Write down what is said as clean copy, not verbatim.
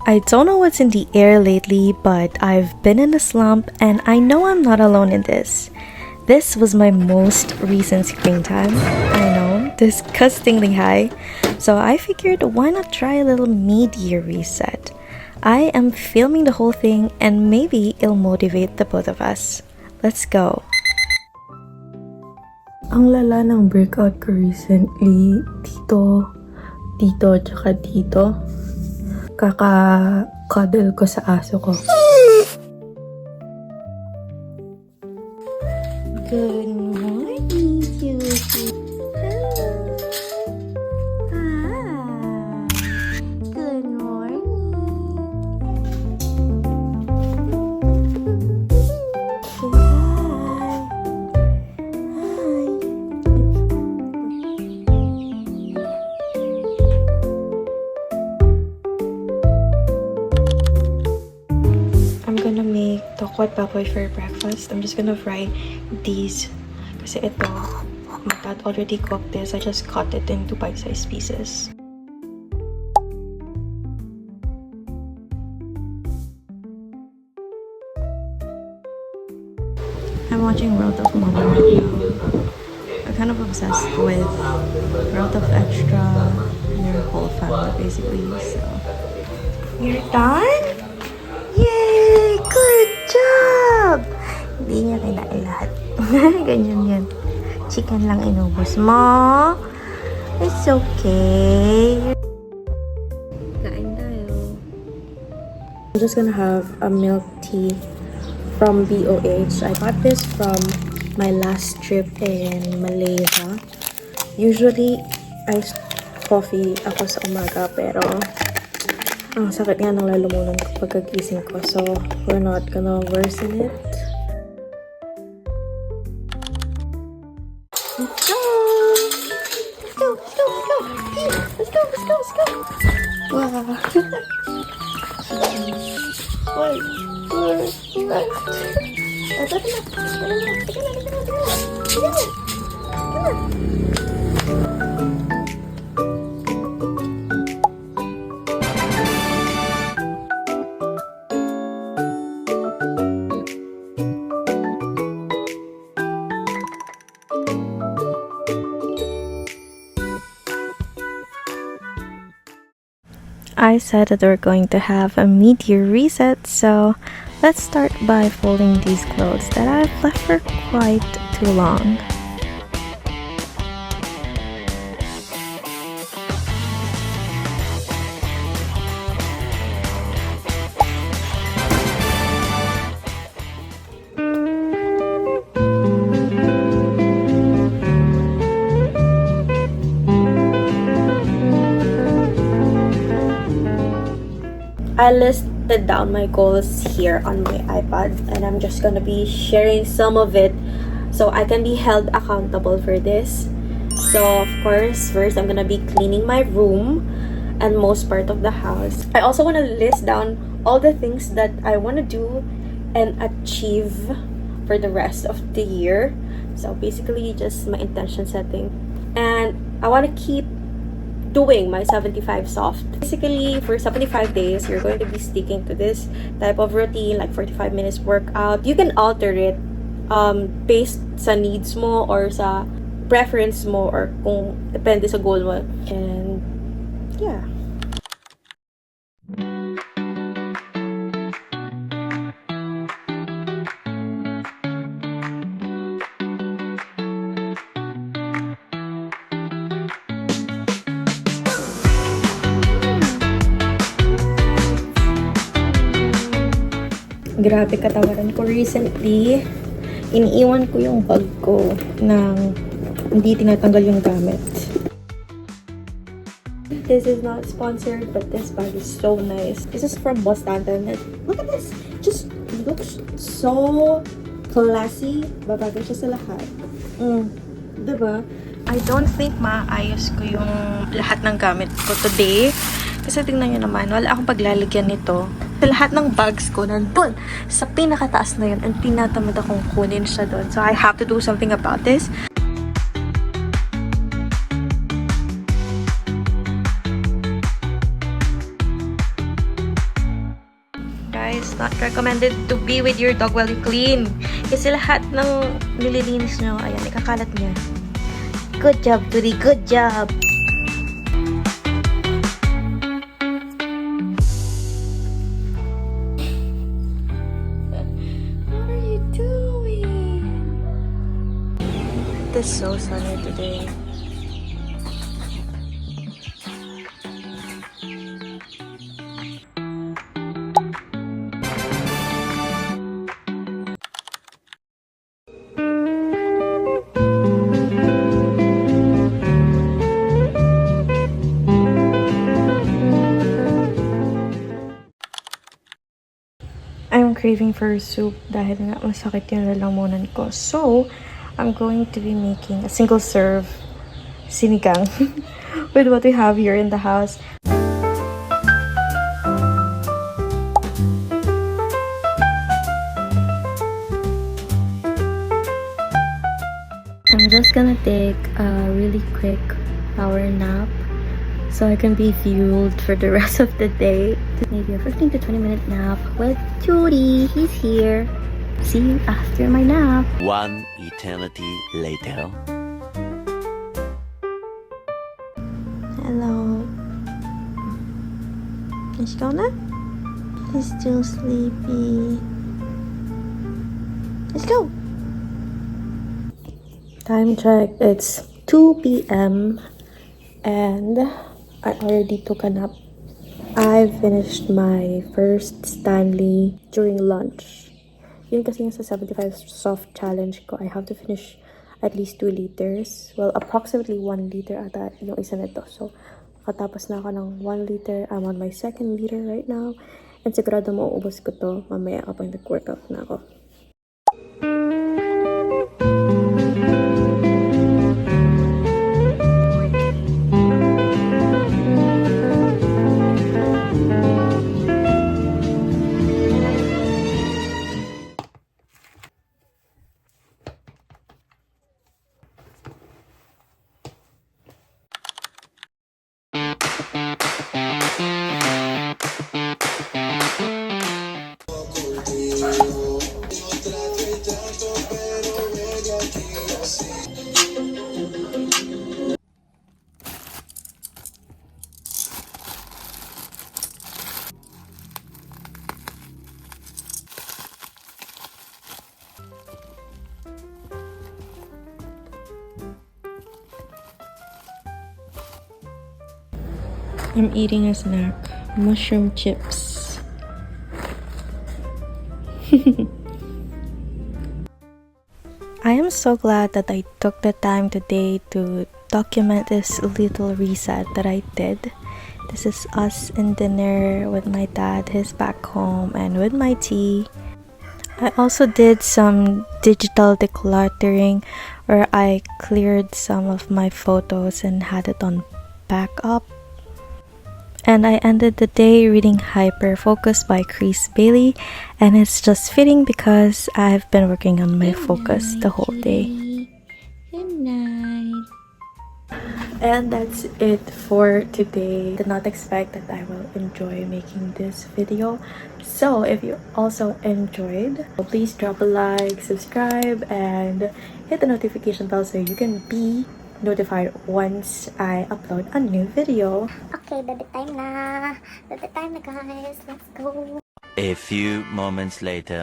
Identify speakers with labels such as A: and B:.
A: I don't know what's in the air lately, but I've been in a slump and I know I'm not alone in this. This was my most recent screen time. I know, disgustingly high. So I figured why not try a little mid-year reset. I am filming the whole thing and maybe it'll motivate the both of us. Let's go.
B: Ang lala ng breakout ko recently, dito, tsaka dito. Kaka-cuddle ko sa aso ko.
A: Good morning, Cutie. Hello. Hi. Good morning. Say hi. Hi. I'm gonna make tokwat baboy for breakfast. I'm just gonna fry these. Kasi ito, my dad already cooked this. I just cut it into bite-sized pieces. I'm watching World of Mother right now. I'm kind of obsessed with World of Extra and their whole family basically. So, you're done? Yay! Good job! Hindi niya kailangan lahat. Ganyan yan. Chicken lang inubos mo. It's okay. Kain tayo. I'm just gonna have a milk tea from BOH. I bought this from my last trip in Malaysia. Usually, iced coffee ako sa umaga, pero ang sakit nga ng lalamunan ko pagkagising ko. So, we're not gonna worsen it. Let's go! Let's go! Let's go! Let's go! Let's go! Let's go! Let's go! Wow! Wait! Left! Ito na! Come on! I said that we're going to have a mid-year reset, so let's start by folding these clothes that I've left for quite too long. I listed down my goals here on my iPad and I'm just gonna be sharing some of it so I can be held accountable for this. So of course, first I'm gonna be cleaning my room and most part of the house. I also want to list down all the things that I want to do and achieve for the rest of the year. So basically just my intention setting, and I want to keep doing my 75 soft. Basically, for 75 days, you're going to be sticking to this type of routine, like 45 minutes workout. You can alter it based sa needs mo or sa preference mo or kung depende sa goal mo. And yeah. Grabe katawaran ko recently. Iniiwan ko yung bag ko nang hindi tinatanggal yung gamit. This is not sponsored, but this bag is so nice. This is from Boston. Look at this! Just looks so classy. Babagay siya sa lahat. Diba? I don't think maayos ko yung lahat ng gamit ko today. Kasi tingnan nyo naman, wala akong paglalagyan nito. Sa lahat ng bags ko, nandun sa pinakataas na yun. And tinatamad akong kunin siya doon. So I have to do something about this. Guys, not recommended to be with your dog while you clean. Kasi lahat ng nililinis nyo, ayan, ikakalat niya. Good job, Turi. Good job. What are you doing? It is so sunny today. I'm craving for soup dahil nga masakit yung lalamunan ko. So, I'm going to be making a single serve sinigang with what we have here in the house.
B: I'm just gonna take a really quick power nap so I can be fueled for the rest of the day. Maybe a 15 to 20 minute nap with Judy. He's here. See you after my nap.
C: One eternity later.
A: Hello. Let's go now. He's still sleepy. Let's go.
B: Time check. It's 2 p.m. and I already took a nap. I finished my first Stanley during lunch. Yun kasi yung sa 75 soft challenge ko. I have to finish at least 2 liters. Well, approximately 1 liter ata yung isa nito. So, nakatapos na ako ng 1 liter. I'm on my 2nd liter right now. And sigurado mauubos ko to mamaya kapag nag-workout na ako.
A: I'm eating a snack. Mushroom chips. I am so glad that I took the time today to document this little reset that I did. This is us in dinner with my dad, he's back home, and with my tea. I also did some digital decluttering where I cleared some of my photos and had it on backup. And I ended the day reading Hyper Focus by Chris Bailey, and it's just fitting because I've been working on my focus the whole day.
B: Good night.
A: And that's it for today. Did not expect that I will enjoy making this video. So if you also enjoyed, please drop a like, subscribe, and hit the notification bell so you can be notified once I upload a new video.
D: Okay, bebe time na. Bebe time na guys. Let's go.
C: A few moments later.